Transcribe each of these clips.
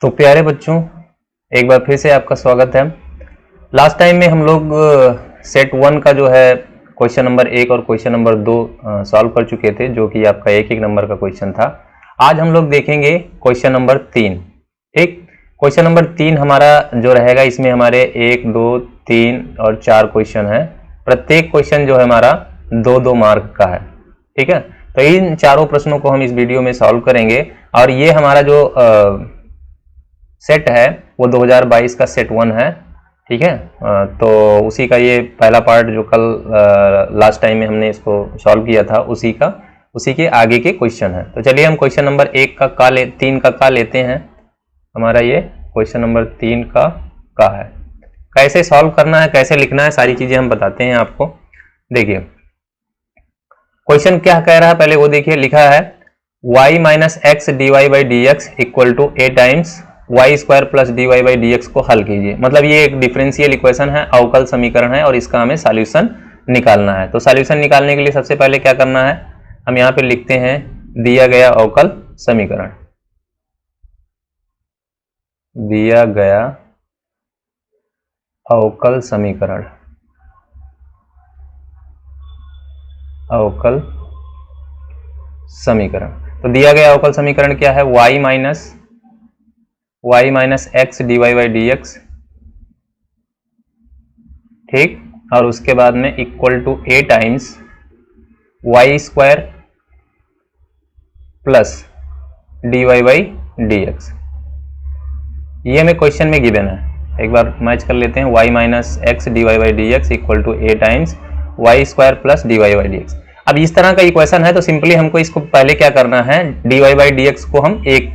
तो प्यारे बच्चों, एक बार फिर से आपका स्वागत है। लास्ट टाइम में हम लोग सेट 1 का जो है क्वेश्चन नंबर 1 और क्वेश्चन नंबर 2 सॉल्व कर चुके थे, जो कि आपका एक नंबर का क्वेश्चन था। आज हम लोग देखेंगे क्वेश्चन नंबर 3। ठीक, क्वेश्चन नंबर 3 हमारा जो रहेगा, इसमें हमारे 1, 2, 3 और 4 क्वेश्चन है। प्रत्येक क्वेश्चन जो है हमारा 2-2 मार्क का है। ठीक है, तो इन चारों प्रश्नों को हम इस वीडियो में सॉल्व करेंगे। और ये हमारा जो सेट है वो 2022 का सेट 1 है। ठीक है, तो उसी का ये पहला पार्ट जो कल लास्ट टाइम में हमने इसको सॉल्व किया था, उसी के आगे के क्वेश्चन है। तो चलिए हम क्वेश्चन नंबर 3 का लेते हैं। हमारा ये क्वेश्चन नंबर 3 का है। कैसे सॉल्व करना है, कैसे लिखना है, सारी चीजें हम बताते हैं आपको। देखिए क्वेश्चन क्या कह रहा है, पहले वो देखिए। लिखा है y minus X D Y by D X equal to A times Y square plus D Y by D X को हल कीजिए। मतलब ये एक डिफरेंशियल इक्वेशन है, अवकल समीकरण है, और इसका हमें सॉल्यूशन निकालना है। तो सॉल्यूशन निकालने के लिए सबसे पहले क्या करना है, हम यहाँ पे लिखते हैं दिया गया अवकल समीकरण। दिया गया अवकल समीकरण, अवकल समीकरण। तो दिया गया अवकल समीकरण क्या है, y minus X D Y by D X. ठीक, और उसके बाद में equal to A times Y square plus D Y by D X. ये हमें क्वेश्चन में गिवन है। एक बार मैच कर लेते हैं। y minus X D Y by D X equal to A times Y square plus D Y by D X. अब इस तरह का इक्वेशन है, तो सिंपली हमको इसको पहले क्या करना है, D Y by D X को हम एक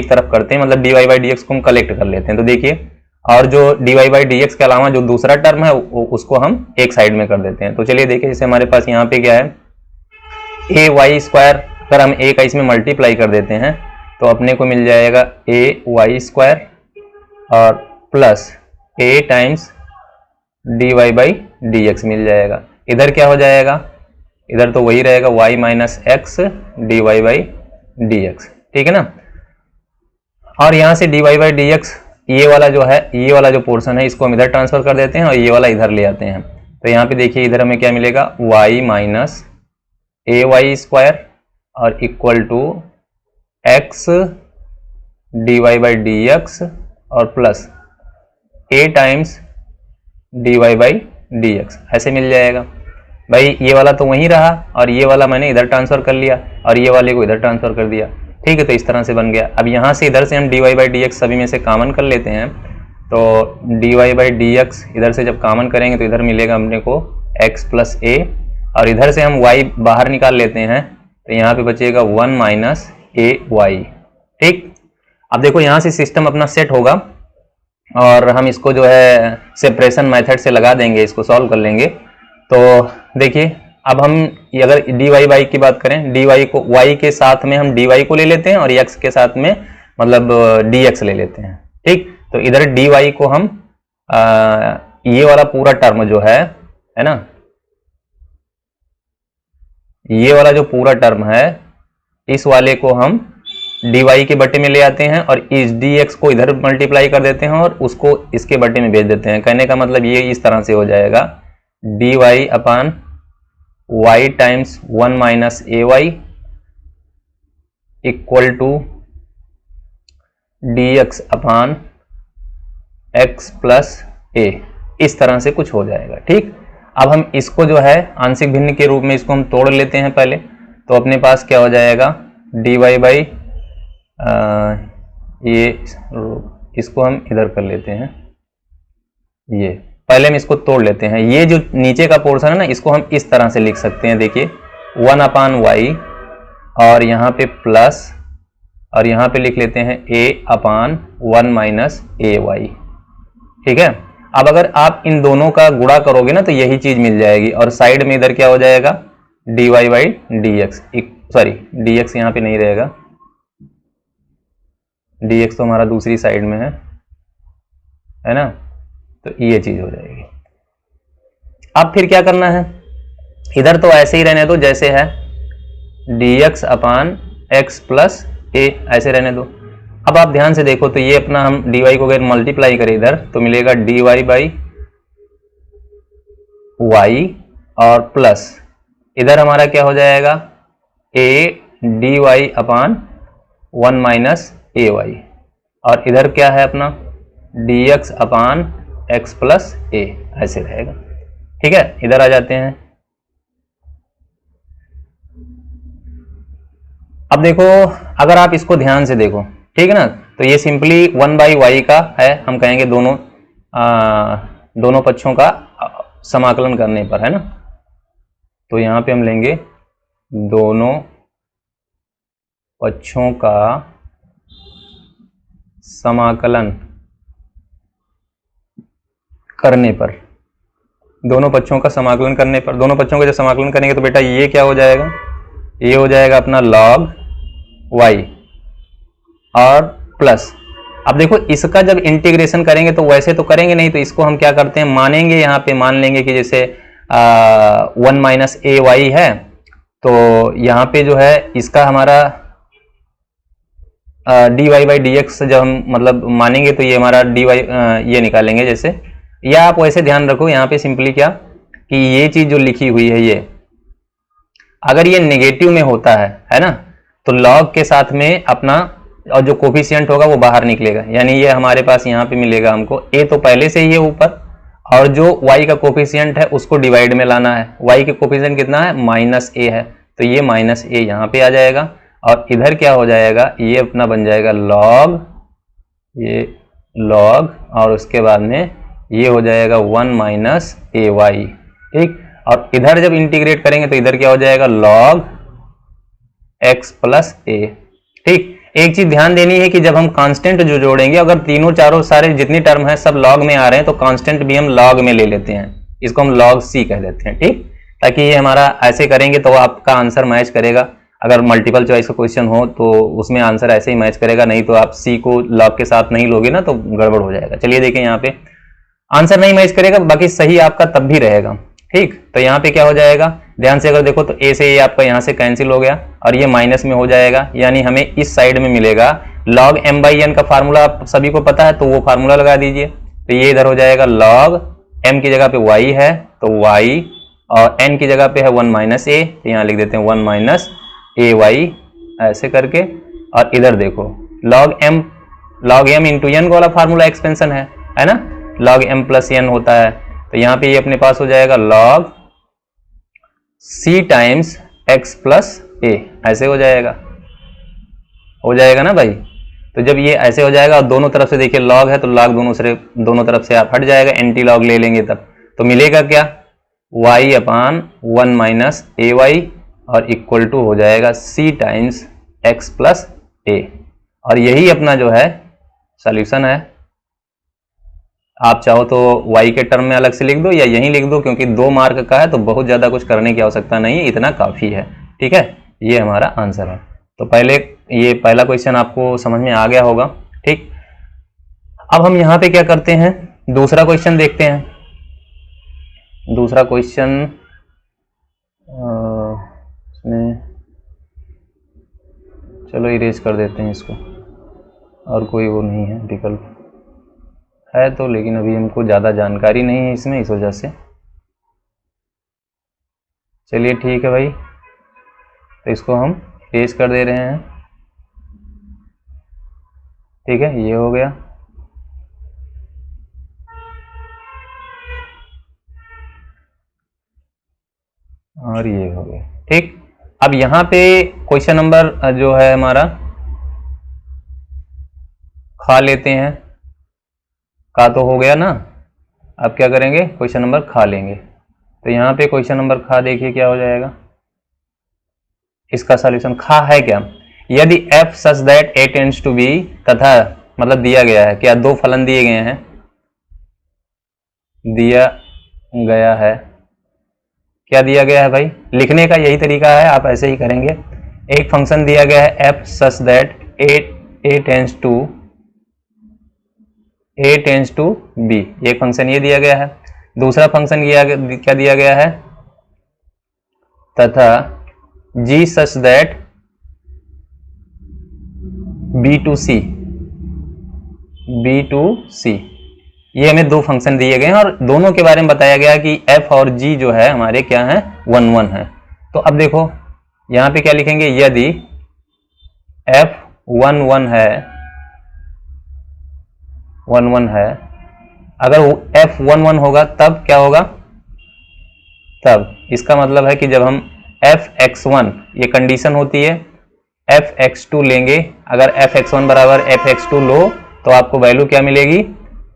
तरफ करते हैं, मतलब D Y by D X को हम कलेक्ट कर लेते हैं। तो देखिए, और जो D Y by D X के अलावा जो दूसरा टर्म है उसको हम एक साइड में कर देते हैं। तो चलिए देखिए, जैसे हमारे पास यहाँ पे क्या है, ए वाई स्क्वायर, अगर हम ए का इसमें मल्टीप्लाई कर देते हैं तो अपने को मिल जाएगा ए वाई स्क्वायर और plus A times D Y by D X मिल जाएगा। इधर क्या हो जाएगा, इधर तो वही रहेगा y minus X D Y by D X. ठीक है ना, और यहां से D Y by D X, ये वाला जो है, ये वाला जो पोर्शन है, इसको हम इधर ट्रांसफर कर देते हैं और ये वाला इधर ले आते हैं। तो यहाँ पे देखिए, इधर हमें क्या मिलेगा, y minus A Y square और equal to X D Y by D X और plus A times D Y by D X, ऐसे मिल जाएगा। भाई ये वाला तो वहीं रहा और ये वाला मैंने इधर ट्रांसफर कर लिया और ये वाले को इधर ट्रांसफर कर दिया। ठीक है, तो इस तरह से बन गया। अब यहाँ से इधर से हम D Y by D X सभी में से कॉमन कर लेते हैं। तो D Y by D X इधर से जब कॉमन करेंगे तो इधर मिलेगा अपने को एक्स प्लस ए, और इधर से हम y बाहर निकाल लेते हैं तो यहाँ पे बचेगा 1 माइनस ए वाई। ठीक, अब देखो यहाँ से सिस्टम अपना सेट होगा और हम इसको जो है सेपरेशन मेथड से लगा देंगे, इसको सॉल्व कर लेंगे। तो देखिए, अब हम अगर डी वाई बाई की बात करें, डी वाई को y के साथ में हम डी वाई को ले लेते हैं और x के साथ में मतलब डी एक्स ले लेते हैं। ठीक, तो इधर डी वाई को हम ये वाला पूरा टर्म जो है ना, ये वाला जो पूरा टर्म है, इस वाले को हम डी वाई के बटे में ले आते हैं और इस डी एक्स को इधर मल्टीप्लाई कर देते हैं और उसको इसके बटे में भेज देते हैं। कहने का मतलब ये इस तरह से हो जाएगा, D Y upon Y times 1 minus A Y equal to D X upon X plus A. इस तरह से कुछ हो जाएगा। ठीक, अब हम इसको जो है आंशिक भिन्न के रूप में इसको हम तोड़ लेते हैं पहले। तो अपने पास क्या हो जाएगा, डी वाई बाई ये, इसको हम इधर कर लेते हैं, ये पहले हम इसको तोड़ लेते हैं। ये जो नीचे का पोर्शन है ना, इसको हम इस तरह से लिख सकते हैं। देखिए 1 अपान वाई और यहाँ पे प्लस, और यहाँ पे लिख लेते हैं a upon 1 minus A Y. ठीक है, अब अगर आप इन दोनों का गुणा करोगे ना तो यही चीज मिल जाएगी, और साइड में इधर क्या हो जाएगा, D Y by D X, sorry D X यहाँ पे नहीं रहेगा, डी एक्स तो हमारा दूसरी साइड में है ना, तो ये चीज हो जाएगी। अब फिर क्या करना है, इधर तो ऐसे ही रहने दो जैसे है, D X upon X plus A, ऐसे रहने दो। अब आप ध्यान से देखो तो ये अपना हम dy को अगर मल्टीप्लाई करें इधर तो मिलेगा dy बाई y और प्लस इधर हमारा क्या हो जाएगा a dy upon 1 minus A Y और इधर क्या है अपना dx upon x plus A, ऐसे रहेगा। ठीक है, इधर आ जाते हैं। अब देखो अगर आप इसको ध्यान से देखो, ठीक है ना, तो ये सिंपली 1 बाई वाई का है, हम कहेंगे दोनों पक्षों का समाकलन करने पर, है ना। तो यहां पे हम लेंगे दोनों पक्षों का समाकलन करने पर, दोनों पक्षों का समाकलन करने पर, दोनों पक्षों का जब समाकलन करेंगे तो बेटा ये क्या हो जाएगा, ये हो जाएगा अपना log y और प्लस। अब देखो इसका जब इंटीग्रेशन करेंगे तो वैसे तो करेंगे नहीं, तो इसको हम क्या करते हैं, मानेंगे, यहाँ पे मान लेंगे कि जैसे 1 माइनस ए वाई है, तो यहाँ पे जो है इसका हमारा D Y by D X जब हम मतलब मानेंगे तो ये हमारा डी वाई ये निकालेंगे जैसे, या आप वैसे ध्यान रखो यहाँ पे सिंपली क्या कि ये चीज जो लिखी हुई है ये अगर ये नेगेटिव में होता है ना, तो लॉग के साथ में अपना और जो कोफिशिएंट होगा वो बाहर निकलेगा, यानी ये हमारे पास यहाँ पे मिलेगा हमको a तो पहले से ही है ऊपर, और जो y का कोफिशिएंट है उसको डिवाइड में लाना है। y के कोफिशिएंट कितना है, माइनस a है, तो ये माइनस a यहाँ पे आ जाएगा और इधर क्या हो जाएगा, ये अपना बन जाएगा log, ये log और उसके बाद में ये हो जाएगा 1 माइनस ए वाई। ठीक, और इधर जब इंटीग्रेट करेंगे तो इधर क्या हो जाएगा log x प्लस ए। ठीक, एक चीज ध्यान देनी है कि जब हम कांस्टेंट जो जोड़ेंगे, अगर तीनों चारों सारे जितनी टर्म है सब लॉग में आ रहे हैं तो कांस्टेंट भी हम लॉग में ले लेते हैं, इसको हम log c कह देते हैं। ठीक, ताकि ये हमारा ऐसे करेंगे तो आपका आंसर मैच करेगा। अगर मल्टीपल चॉइस का क्वेश्चन हो तो उसमें आंसर ऐसे ही मैच करेगा, नहीं तो आप c को log के साथ नहीं लोगे ना तो गड़बड़ हो जाएगा। चलिए देखें, यहाँ पे आंसर नहीं मैच करेगा, बाकी सही आपका तब भी रहेगा। ठीक, तो यहाँ पे क्या हो जाएगा, ध्यान से अगर देखो तो a से ये आपका यहाँ से कैंसिल हो गया और ये माइनस में हो जाएगा, यानी हमें इस साइड में मिलेगा log m बाई n का फार्मूला आप सभी को पता है, तो वो फार्मूला लगा दीजिए। तो ये इधर हो जाएगा log m की जगह पे y है तो y, और n की जगह पे है 1 माइनस ए, तो यहाँ लिख देते हैं 1 माइनस ए वाई ऐसे करके। और इधर देखो log m इंटू n वाला फार्मूला एक्सपेंशन है ना, log m प्लस n होता है, तो यहाँ पे ये अपने पास हो जाएगा log c times x plus A, ऐसे हो जाएगा ना भाई। तो जब ये ऐसे हो जाएगा और दोनों तरफ से देखिए log है तो log दोनों तरफ से आप हट जाएगा, एंटी log ले लेंगे तब तो मिलेगा क्या, y upon 1 minus A Y और इक्वल टू हो जाएगा c टाइम्स x प्लस ए। और यही अपना जो है सॉल्यूशन है। आप चाहो तो y के टर्म में अलग से लिख दो या यहीं लिख दो, क्योंकि 2 मार्क का है तो बहुत ज़्यादा कुछ करने की आवश्यकता नहीं है, इतना काफ़ी है। ठीक है, ये हमारा आंसर है। तो पहले ये पहला क्वेश्चन आपको समझ में आ गया होगा। ठीक, अब हम यहाँ पे क्या करते हैं, दूसरा क्वेश्चन देखते हैं। दूसरा क्वेश्चन इसमें चलो इरेज कर देते हैं इसको, और कोई वो नहीं है विकल्प है तो, लेकिन अभी हमको ज़्यादा जानकारी नहीं है इसमें, इस वजह से। चलिए ठीक है भाई, तो इसको हम पेश कर दे रहे हैं। ठीक है, ये हो गया। और ये हो गया। ठीक, अब यहाँ पे क्वेश्चन नंबर जो है हमारा खा लेते हैं, का तो हो गया ना, अब क्या करेंगे, क्वेश्चन नंबर खा लेंगे। तो यहाँ पे क्वेश्चन नंबर खा देखिए क्या हो जाएगा, इसका सॉल्यूशन खा है क्या, यदि f such that a tends to b, तथा मतलब दिया गया है क्या, 2 फलन दिए गए हैं, दिया गया है भाई, लिखने का यही तरीका है, आप ऐसे ही करेंगे। एक फंक्शन दिया गया है f such that a tends to b, एक फंक्शन ये दिया गया है। दूसरा फंक्शन क्या दिया गया है, तथा g such that b to c, B to C, ये हमें दो फंक्शन दिए गए हैं और दोनों के बारे में बताया गया कि एफ और जी जो है हमारे क्या है, 1 1 है। तो अब देखो यहाँ पे क्या लिखेंगे, यदि एफ 1 1 है, 1 1 है, अगर एफ 1 1 होगा तब क्या होगा, तब इसका मतलब है कि जब हम एफ एक्स वन, ये कंडीशन होती है, एफ एक्स टू लेंगे, अगर एफ एक्स वन बराबर एफ एक्स टू लो तो आपको वैल्यू क्या मिलेगी,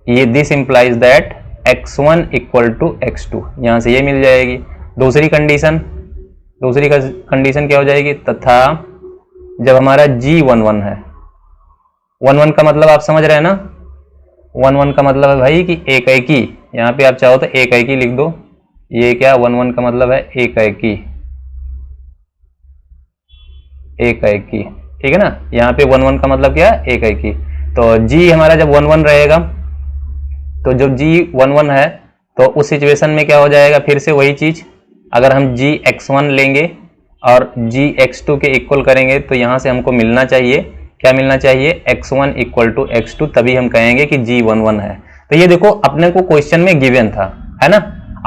ये this implies that X one equal to X two, यहां से ये मिल जाएगी। दूसरी कंडीशन क्या हो जाएगी, तथा जब हमारा जी 1 1 है, 1 1 का मतलब आप समझ रहे हैं ना, 1 1 का मतलब है भाई कि एक एकी, यहाँ पे आप चाहो तो एक एकी लिख दो, ये क्या 1 1 का मतलब है एक एकी, एक एकी, ठीक है ना, यहाँ पे 1 1 का मतलब क्या है, एक एकी। तो जी हमारा जब 1 1 रहेगा, तो जब जी 1 1 है तो उस सिचुएशन में क्या हो जाएगा, फिर से वही चीज, अगर हम जी एक्स वन लेंगे और जी एक्स टू के इक्वल करेंगे तो यहाँ से हमको मिलना चाहिए, क्या मिलना चाहिए, X one equal to X two, तभी हम कहेंगे कि जी 1 1 है। तो ये देखो अपने को क्वेश्चन में गिवन था, है ना।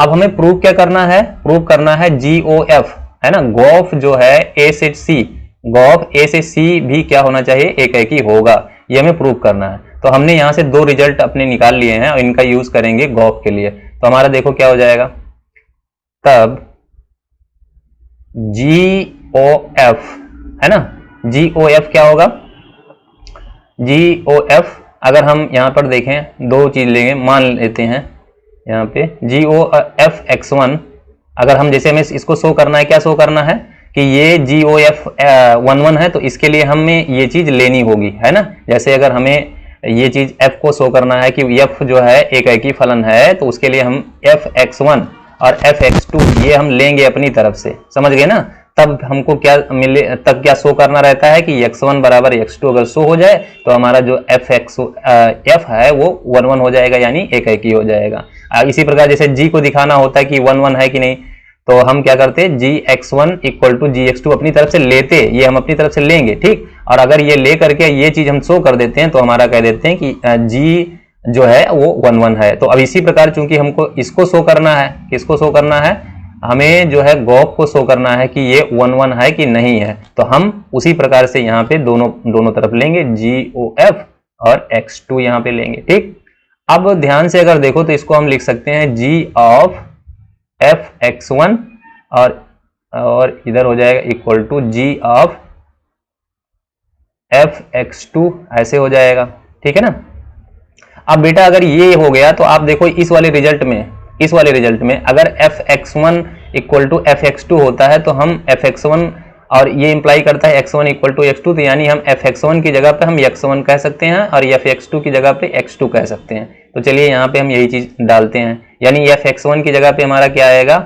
अब हमें प्रूव क्या करना है, प्रूव करना है जी ओ एफ, है ना, गॉफ जो है ए से सी, गॉफ ए से सी भी क्या होना चाहिए, एक ही होगा, ये हमें प्रूव करना है। तो हमने यहां से दो रिजल्ट अपने निकाल लिए हैं और इनका यूज करेंगे गॉफ के लिए। तो हमारा देखो क्या हो जाएगा, तब जी ओ एफ, है ना, जी ओ एफ क्या होगा, जी ओ एफ अगर हम यहां पर देखें, दो चीज लेंगे, मान लेते हैं यहाँ पे जी ओ एफ एक्स वन, अगर हम जैसे हमें इसको शो करना है, क्या शो करना है कि ये जी ओ एफ 1 1 है, तो इसके लिए हमें ये चीज लेनी होगी, है ना। जैसे अगर हमें ये चीज f को शो करना है कि f जो है एक एकी फलन है, तो उसके लिए हम f x1 और f x2 ये हम लेंगे अपनी तरफ से, समझ गए ना। तब हमको क्या मिले, तब क्या शो करना रहता है कि x1 बराबर x2 अगर शो हो जाए तो हमारा जो f है वो 1 1 हो जाएगा, यानी एक एकी हो जाएगा। इसी प्रकार जैसे g को दिखाना होता है कि 1 1 है कि नहीं, तो हम क्या करते, G X one equal to G X two अपनी तरफ से लेते, ये हम अपनी तरफ से लेंगे, ठीक। और अगर ये ले करके ये चीज हम शो कर देते हैं तो हमारा कह देते हैं कि जी जो है वो 1 1 है। तो अब इसी प्रकार चूंकि हमको इसको शो करना है, किसको शो करना है, हमें जो है गॉफ को शो करना है कि ये 1 1 है कि नहीं है, तो हम उसी प्रकार से यहाँ पे दोनों तरफ लेंगे, जी ओ एफ और x2 यहाँ पे लेंगे, ठीक। अब ध्यान से अगर देखो तो इसको हम लिख सकते हैं G of F X one और इधर हो जाएगा equal to G of F X two, ऐसे हो जाएगा, ठीक है ना। अब बेटा अगर ये हो गया तो आप देखो इस वाले रिजल्ट में अगर F X one equal to F X two होता है तो हम एफ एक्स वन, और ये इंप्लाई करता है X one equal to X two, तो यानी हम एफ एक्स वन की जगह पे हम एक्स वन कह सकते हैं और एफ एक्स टू की जगह पे एक्स टू कह सकते हैं। तो चलिए यहाँ पे हम यही चीज डालते हैं, यानी एफ एक्स वन की जगह पे हमारा क्या आएगा,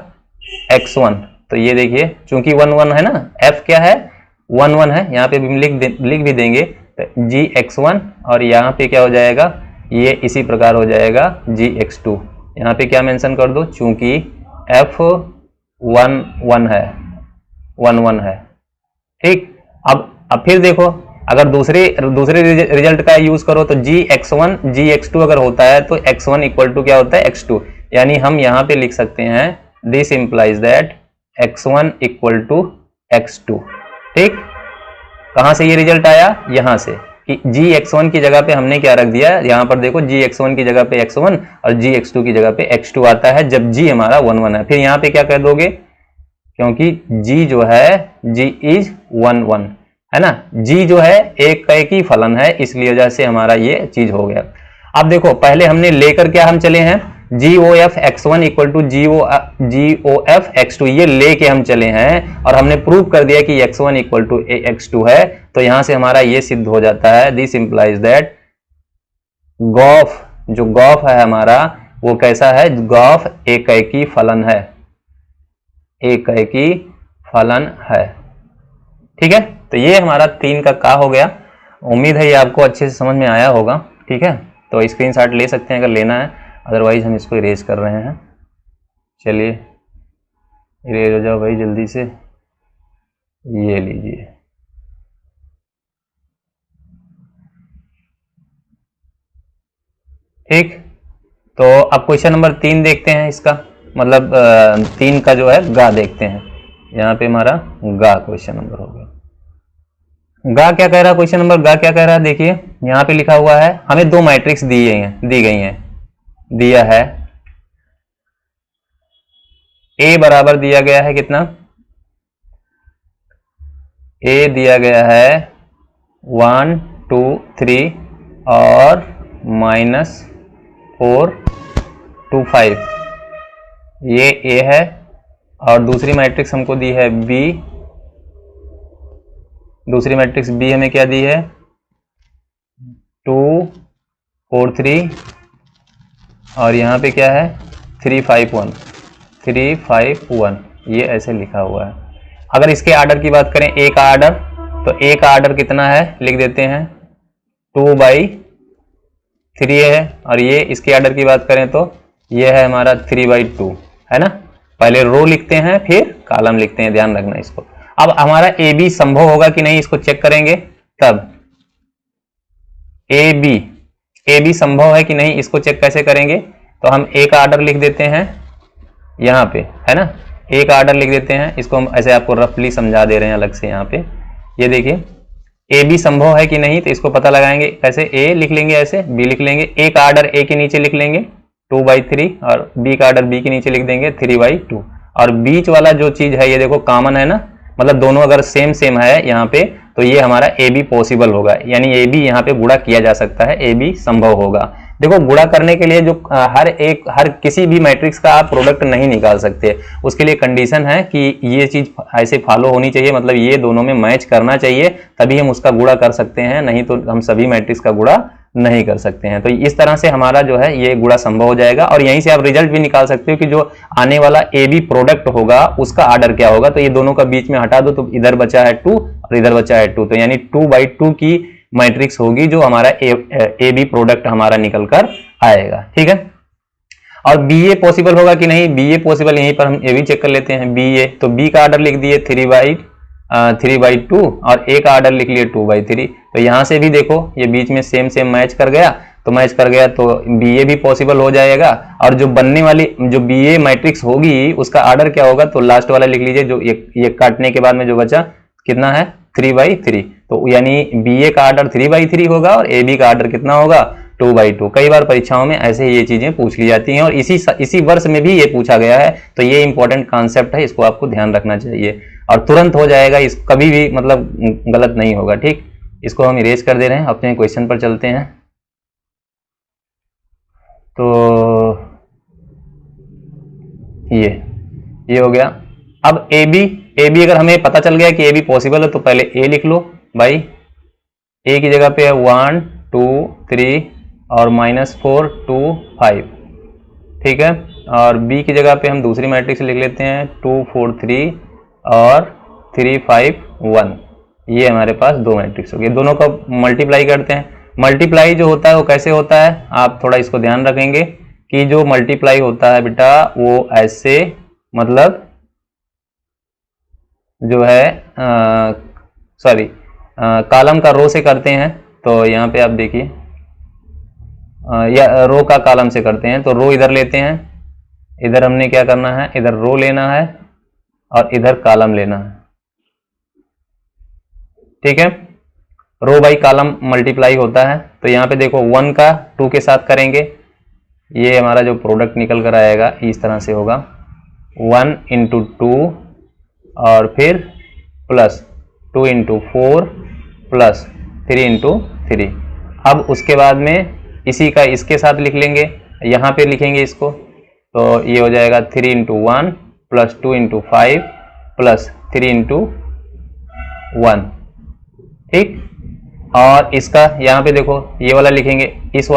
एक्स वन। तो ये देखिए चूंकि 1 1 है ना, एफ क्या है 1 1 है, यहाँ पे हम लिख भी देंगे तो जी एक्स वन, और यहाँ पे क्या हो जाएगा, ये इसी प्रकार हो जाएगा जी एक्स टू। यहाँ पे क्या मेंशन कर दो, चूंकि एफ 1 1 है, 1 1 है, ठीक। अब फिर देखो अगर दूसरे रिजल्ट का यूज करो तो G X one G X two अगर होता है तो एक्स वन इक्वल टू क्या होता है, एक्स टू, यानी हम यहाँ पे लिख सकते हैं this implies that x1 equal to x2, ठीक। कहां से ये रिजल्ट आया, यहां से कि जी x1 की जगह पे हमने क्या रख दिया, यहां पर देखो जी x1 की जगह पे x1 और जी x2 की जगह पे x2 आता है जब जी हमारा 1 1 है। फिर यहाँ पे क्या कह दोगे, क्योंकि जी जो है जी इज 1 1 है ना, जी जो है एक ही फलन है, इसलिए वजह से हमारा ये चीज हो गया। अब देखो पहले हमने लेकर क्या हम चले हैं, G O F X one equal to G O F X two, ये लेके हम चले हैं और हमने प्रूव कर दिया कि X one equal to X two है। तो यहां से हमारा ये सिद्ध हो जाता है, दिस इंप्लाइज दैट गॉफ, जो गॉफ है हमारा वो कैसा है, गॉफ एकैकी फलन है, एकैकी फलन है, ठीक है। तो ये हमारा 3 का हो गया। उम्मीद है ये आपको अच्छे से समझ में आया होगा, ठीक है। तो स्क्रीनशॉट ले सकते हैं अगर लेना है, अदरवाइज हम इसको इरेज कर रहे हैं। चलिए इरेज हो जाओ भाई जल्दी से, ये लीजिए। ठीक, तो अब क्वेश्चन नंबर 3 देखते हैं इसका, मतलब 3 का जो है गा देखते हैं। यहाँ पे हमारा गा क्वेश्चन नंबर हो गया। गा क्या कह रहा है, क्वेश्चन नंबर गा क्या कह रहा है, देखिए यहाँ पे लिखा हुआ है, हमें दो मैट्रिक्स दी गई हैं, दिया है ए बराबर दिया गया है कितना, ए दिया गया है 1 2 3 और -4 2 5, ये ए है, और दूसरी मैट्रिक्स हमको दी है बी, दूसरी मैट्रिक्स बी हमें क्या दी है 2 4 3 और यहाँ पे क्या है 3 5 1 3 5 1, ये ऐसे लिखा हुआ है। अगर इसके आर्डर की बात करें, ए का आर्डर, तो ए का आर्डर कितना है लिख देते हैं 2/3 है, और ये इसके आर्डर की बात करें तो ये है हमारा 3/2 है ना। पहले रो लिखते हैं फिर कॉलम लिखते हैं, ध्यान रखना इसको। अब हमारा ए बी संभव होगा कि नहीं इसको चेक करेंगे, तब ए बी संभव है कि नहीं इसको चेक कैसे करेंगे, तो हम ए का आर्डर लिख देते हैं यहाँ पे, है ना, ए का आर्डर लिख देते हैं, इसको हम ऐसे आपको रफली समझा दे रहे हैं अलग से। यहाँ पे ये देखिए ए बी संभव है कि नहीं, तो इसको पता लगाएंगे कैसे, ए लिख लेंगे ऐसे, बी लिख लेंगे, ए का आर्डर ए के नीचे लिख लेंगे 2/3 और बी का आर्डर बी के नीचे लिख देंगे 3/2, और बीच वाला जो चीज है ये देखो कॉमन है ना, मतलब दोनों अगर सेम है यहाँ पे, तो ये हमारा ए बी पॉसिबल होगा, यानी ए बी यहाँ पे गुणा किया जा सकता है, ए बी संभव होगा। देखो गुणा करने के लिए जो हर किसी भी मैट्रिक्स का आप प्रोडक्ट नहीं निकाल सकते, उसके लिए कंडीशन है कि ये चीज ऐसे फॉलो होनी चाहिए, मतलब ये दोनों में मैच करना चाहिए, तभी हम उसका गुणा कर सकते हैं, नहीं तो हम सभी मैट्रिक्स का गुणा नहीं कर सकते हैं। तो इस तरह से हमारा जो है ये गुणा संभव हो जाएगा, और यहीं से आप रिजल्ट भी निकाल सकते हो कि जो आने वाला ए बी प्रोडक्ट होगा उसका आर्डर क्या होगा। तो ये दोनों का बीच में हटा दो, तो इधर बचा है 2 और इधर बचा है 2, तो यानी 2/2 की मैट्रिक्स होगी जो हमारा ए बी प्रोडक्ट हमारा निकल कर आएगा। ठीक है, और बी ए पॉसिबल होगा कि नहीं, बी ए पॉसिबल, यहीं पर हम ये भी चेक कर लेते हैं बी ए, तो बी का आर्डर लिख दिए 3/2 और ए का आर्डर लिख लिए 2/3, तो यहां से भी देखो ये बीच में सेम मैच कर गया, तो मैच कर गया तो बी ए भी पॉसिबल हो जाएगा, और जो बनने वाली जो बी ए मैट्रिक्स होगी उसका आर्डर क्या होगा, तो लास्ट वाला लिख लीजिए, जो ये काटने के बाद में जो बचा कितना है 3/3, तो यानी बी ए का आर्डर 3/3 होगा और ए बी का आर्डर कितना होगा 2/2। कई बार परीक्षाओं में ऐसे ये चीजें पूछ ली जाती हैं, और इसी वर्ष में भी ये पूछा गया है, तो ये इंपॉर्टेंट कॉन्सेप्ट है, इसको आपको ध्यान रखना चाहिए और तुरंत हो जाएगा, इस कभी भी मतलब गलत नहीं होगा। ठीक, इसको हम इरेज कर दे रहे हैं, अपने क्वेश्चन पर चलते हैं। तो ये हो गया। अब ए बी अगर हमें पता चल गया कि ए बी पॉसिबल है, तो पहले ए लिख लो भाई, ए की जगह पे है 1 2 3 और -4 2 5, ठीक है, और बी की जगह पे हम दूसरी मैट्रिक्स लिख लेते हैं 2 4 3 और 3 5 1, ये हमारे पास दो मैट्रिक्स हो गए। दोनों को मल्टीप्लाई करते हैं। मल्टीप्लाई जो होता है वो कैसे होता है, आप थोड़ा इसको ध्यान रखेंगे कि जो मल्टीप्लाई होता है बेटा वो ऐसे, मतलब जो है कॉलम का रो से करते हैं, तो यहाँ पे आप देखिए या रो का कॉलम से करते हैं, तो रो इधर लेते हैं, इधर हमने क्या करना है, इधर रो लेना है और इधर कॉलम लेना है। ठीक है, रो बाई कॉलम मल्टीप्लाई होता है, तो यहाँ पे देखो 1 का 2 के साथ करेंगे, ये हमारा जो प्रोडक्ट निकल कर आएगा इस तरह से होगा 1 × 2 और फिर प्लस 2 × 4 प्लस 3 × 3। अब उसके बाद में इसी का इसके साथ लिख लेंगे, यहाँ पे लिखेंगे इसको, तो ये हो जाएगा 3 × 1 प्लस 2 × 5 प्लस 3 × 1। ठीक, और इसका यहाँ पे देखो ये वाला लिखेंगे, इस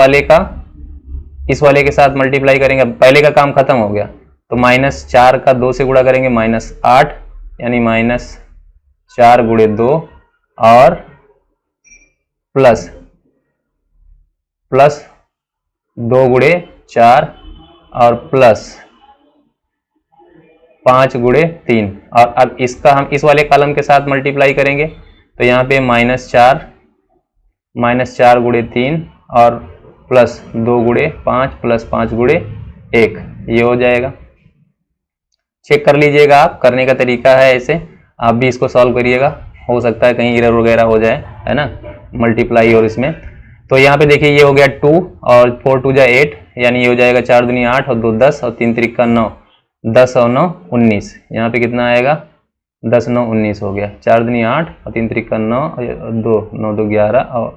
वाले के साथ मल्टीप्लाई करेंगे, पहले का काम खत्म हो गया, तो -4 का 2 से गुणा करेंगे -8, यानी -4 × 2 और प्लस 2 × 4 और प्लस 5 × 3, और अब इसका हम इस वाले कॉलम के साथ मल्टीप्लाई करेंगे, तो यहाँ पे -4 × 3 और प्लस 2 गुणे 5 प्लस 5 गुणे 1, ये हो जाएगा। चेक कर लीजिएगा, आप करने का तरीका है ऐसे, आप भी इसको सॉल्व करिएगा, हो सकता है कहीं एरर वगैरह हो जाए, है ना, मल्टीप्लाई और इसमें। तो यहाँ पे देखिए ये हो गया 2 और 4 2 जा 8, यानी ये हो जाएगा 4 दूनी 8 और 2 10 और 3 त्रिक का 9, 10 और 9 19। यहाँ पे कितना आएगा 10 9 19 हो गया, 4 दूनी 8 और 3 त्रिक का 9 और 2 9 2 11 और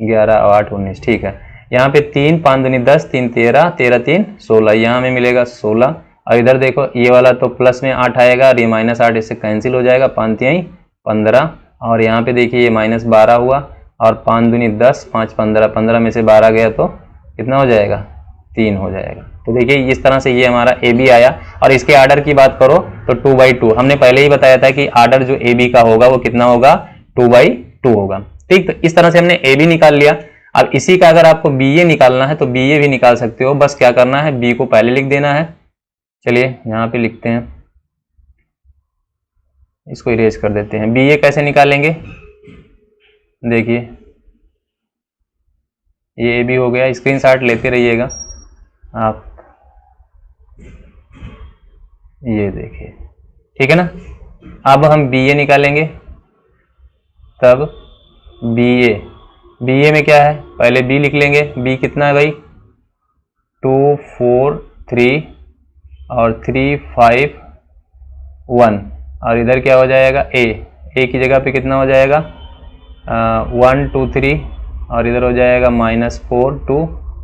11 और 8 19, ठीक है। यहाँ पे 3 5 दूनी 10 3 13 13 3 16, यहाँ में मिलेगा 16। और इधर देखो ये वाला तो प्लस में 8 आएगा और ये माइनस 8 इससे कैंसिल हो जाएगा, 5 3 15। और यहाँ पे देखिए ये माइनस 12 हुआ और 5 दूनी 10 5 15, 15 में से 12 गया तो कितना हो जाएगा 3 हो जाएगा। तो देखिए इस तरह से ये हमारा ए बी आया। और इसके आर्डर की बात करो तो 2/2, हमने पहले ही बताया था कि आर्डर जो ए बी का होगा वो कितना होगा 2/2 होगा, ठीक। तो इस तरह से हमने ए बी निकाल लिया। अब इसी का अगर आपको बी ए निकालना है तो बी ए भी निकाल सकते हो, बस क्या करना है बी को पहले लिख देना है। चलिए यहाँ पे लिखते हैं, इसको इरेज कर देते हैं। बी ए कैसे निकालेंगे, देखिए ये ए बी हो गया, स्क्रीनशॉट लेते रहिएगा आप, ये देखिए, ठीक है ना। अब हम बी ए निकालेंगे, तब बी ए में क्या है, पहले बी लिख लेंगे। बी कितना है भाई 2 4 3 और 3 5 1, और इधर क्या हो जाएगा ए की जगह पे कितना हो जाएगा 1 2 3 और इधर हो जाएगा -4 2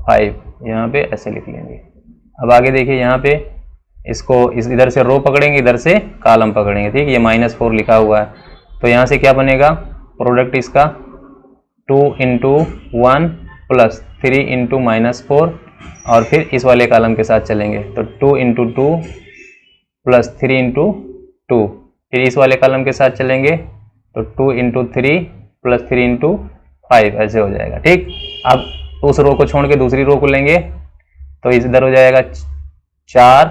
5, यहाँ पे ऐसे लिख लेंगे। अब आगे देखिए यहाँ पे इसको इधर से रो पकड़ेंगे, इधर से कॉलम पकड़ेंगे, ठीक। ये -4 लिखा हुआ है तो यहाँ से क्या बनेगा प्रोडक्ट इसका 2 × 1 प्लस 3 × -4, और फिर इस वाले कॉलम के साथ चलेंगे तो 2 × 2 प्लस 3 × 2, फिर इस वाले कॉलम के साथ चलेंगे तो 2 × 3 प्लस 3 × 5, ऐसे हो जाएगा, ठीक। अब उस रो को छोड़ के दूसरी रो को लेंगे तो इधर हो जाएगा 4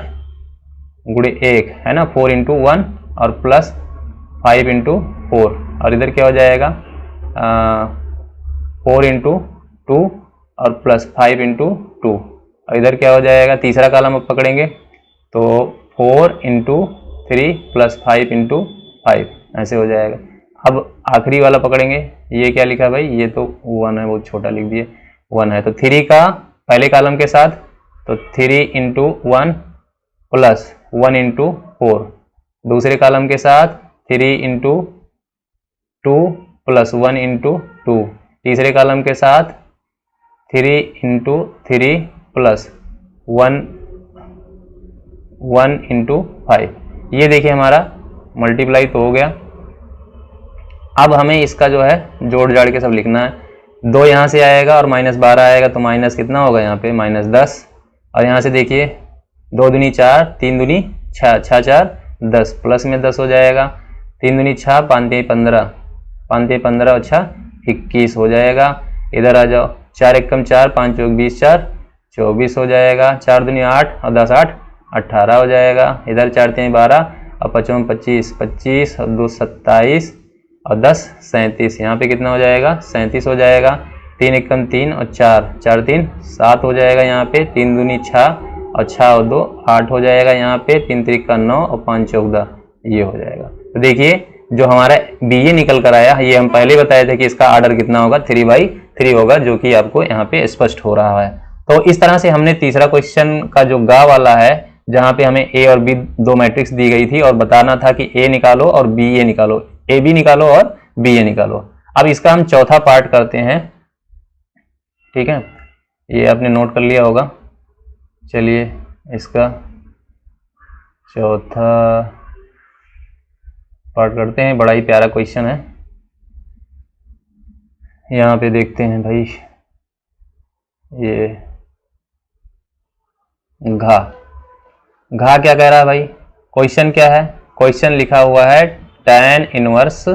गुणे 1, है ना, 4 × 1 और प्लस 5 × 4, और इधर क्या हो जाएगा 4 × 2 और प्लस 5 × 2, और इधर क्या हो जाएगा तीसरा कॉलम अब पकड़ेंगे तो 4 × 3 प्लस 5 × 5, ऐसे हो जाएगा। अब आखिरी वाला पकड़ेंगे, ये क्या लिखा भाई, ये तो 1 है, बहुत छोटा लिख दिए 1 है, तो 3 का पहले कॉलम के साथ तो 3 × 1 प्लस 1 × 4, दूसरे कॉलम के साथ 3 × 2 प्लस 1 × 2, तीसरे कॉलम के साथ 3 × 3 प्लस 1 × 5। ये देखिए हमारा मल्टीप्लाई तो हो गया। अब हमें इसका जो है जोड़ जाड़ के सब लिखना है। 2 यहाँ से आएगा और -12 आएगा तो माइनस कितना होगा यहाँ पे -10, और यहाँ से देखिए 2 दूनी 4 3 दूनी 6 6 4 10, प्लस में 10 हो जाएगा, 3 दूनी 6 5 3 15, 5 3 15 और 6 21 हो जाएगा। इधर आ जाओ, 4 एकम 4 5 चौक 20 4 24 हो जाएगा, 4 दूनी 8 और 10 8 18 हो जाएगा। इधर 4 3 12 और 5 25 25 और 2 27 और 10 37, यहाँ पे कितना हो जाएगा 37 हो जाएगा। 3 एकम 3 और 4 4 3 7 हो जाएगा, यहाँ पे 3 दूनी 6 और 6 और 2 8 हो जाएगा, यहाँ पे 3 त्रिक का 9 और 5 चौक 10, ये हो जाएगा। तो देखिए जो हमारा बी ए निकल कर आया, ये हम पहले बताए थे कि इसका आर्डर कितना होगा 3/3 होगा, जो कि आपको यहाँ पे स्पष्ट हो रहा है। तो इस तरह से हमने तीसरा क्वेश्चन का जो गा वाला है, जहां पे हमें ए और बी दो मैट्रिक्स दी गई थी और बताना था कि ए निकालो और बी ए निकालो, ए बी निकालो और बी ए निकालो। अब इसका हम चौथा पार्ट करते हैं, ठीक है, ये आपने नोट कर लिया होगा। चलिए इसका चौथा पार्ट करते हैं, बड़ा ही प्यारा क्वेश्चन है। यहाँ पे देखते हैं भाई, ये घा क्या कह रहा है भाई, क्वेश्चन क्या है, क्वेश्चन लिखा हुआ है tan इनवर्स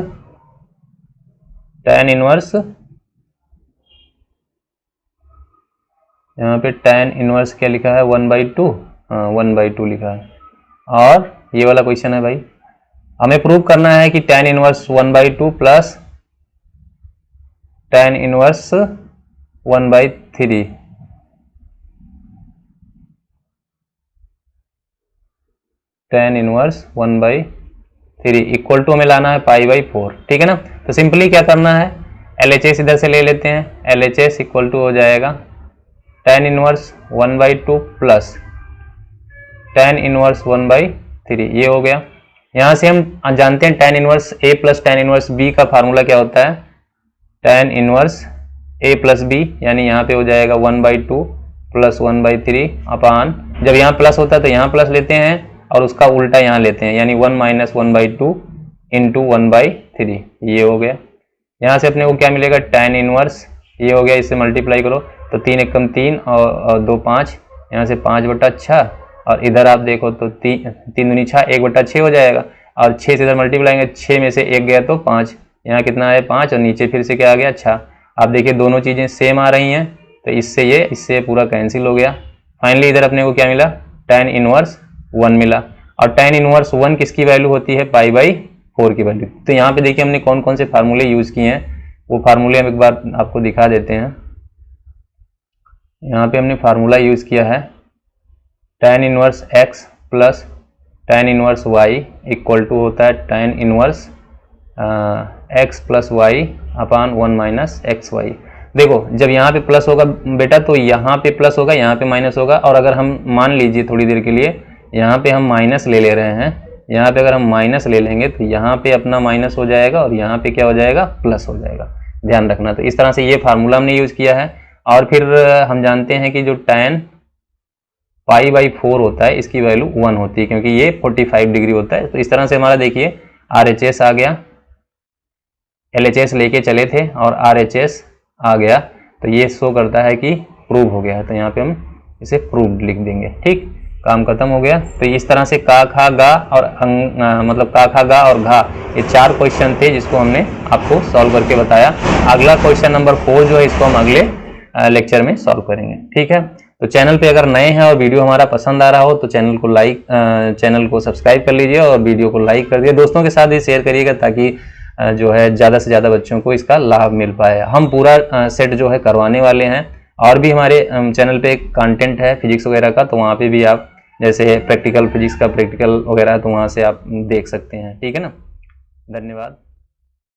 यहाँ पे tan इनवर्स क्या लिखा है 1/2, 1/2 लिखा है। और ये वाला क्वेश्चन है भाई, हमें प्रूव करना है कि tan inverse 1/2 plus tan inverse 1/3, tan inverse 1/3 equal to हमें लाना है π/4, ठीक है ना। तो सिंपली क्या करना है, LHS इधर से ले लेते हैं, LHS इक्वल टू हो जाएगा tan inverse 1/2 plus tan inverse 1/3, ये हो गया। यहाँ से हम जानते हैं tan inverse A plus tan inverse B का फार्मूला क्या होता है, tan inverse A plus B, यानी यहाँ पे हो जाएगा 1/2 प्लस 1/3 अपान, जब यहाँ प्लस होता है तो यहाँ प्लस लेते हैं और उसका उल्टा यहाँ लेते हैं, यानी 1 माइनस 1/2 इंटू 1/3, ये हो गया। यहाँ से अपने को क्या मिलेगा, tan इनवर्स, ये हो गया, इससे मल्टीप्लाई करो तो 3 एकम 3 और 2 5, यहाँ से 5/6, और इधर आप देखो तो 3 दूनी 6, 1/6 हो जाएगा, और 6 से इधर मल्टीप्लाई, 6 में से 1 गया तो 5, यहाँ कितना है 5, और नीचे फिर से क्या आ गया 6। आप देखिए दोनों चीज़ें सेम आ रही हैं, तो इससे पूरा कैंसिल हो गया। फाइनली इधर अपने को क्या मिला, tan इनवर्स 1 मिला, और tan इनवर्स 1 किसकी वैल्यू होती है, π/4 की वैल्यू। तो यहाँ पे देखिए हमने कौन कौन से फार्मूले यूज़ किए हैं, वो फार्मूले हम एक बार आपको दिखा देते हैं। यहाँ पे हमने फार्मूला यूज़ किया है tan inverse x plus tan inverse y equal to होता है tan inverse x plus Y upon 1 minus X Y. देखो जब यहाँ पे प्लस होगा बेटा तो यहाँ पे प्लस होगा, यहाँ पे माइनस होगा, और अगर हम मान लीजिए थोड़ी देर के लिए यहाँ पे हम माइनस ले रहे हैं, यहाँ पे अगर हम माइनस ले लेंगे तो यहाँ पे अपना माइनस हो जाएगा और यहाँ पे क्या हो जाएगा, प्लस हो जाएगा, ध्यान रखना। तो इस तरह से ये फार्मूला हमने यूज़ किया है। और फिर हम जानते हैं कि जो tan π/4 होता है इसकी वैल्यू 1 होती है, क्योंकि ये 45 डिग्री होता है। तो इस तरह से हमारा देखिए RHS आ गया, LHS लेके चले थे और RHS आ गया, तो ये शो करता है कि प्रूव हो गया है, तो यहाँ पे हम इसे प्रूव लिख देंगे, ठीक, काम खत्म हो गया। तो इस तरह से का खा गा और मतलब का खा गा और घा, ये 4 क्वेश्चन थे जिसको हमने आपको सॉल्व करके बताया। अगला क्वेश्चन नंबर 4 जो है इसको हम अगले लेक्चर में सॉल्व करेंगे, ठीक है। तो चैनल पे अगर नए हैं और वीडियो हमारा पसंद आ रहा हो तो चैनल को सब्सक्राइब कर लीजिए और वीडियो को लाइक कर दिए, दोस्तों के साथ भी शेयर करिएगा ताकि जो है ज़्यादा से ज़्यादा बच्चों को इसका लाभ मिल पाए। हम पूरा सेट जो है करवाने वाले हैं, और भी हमारे चैनल पे कंटेंट है फिजिक्स वगैरह का, तो वहाँ पे भी आप जैसे प्रैक्टिकल फिजिक्स का प्रैक्टिकल वगैरह तो वहाँ से आप देख सकते हैं, ठीक है ना। धन्यवाद।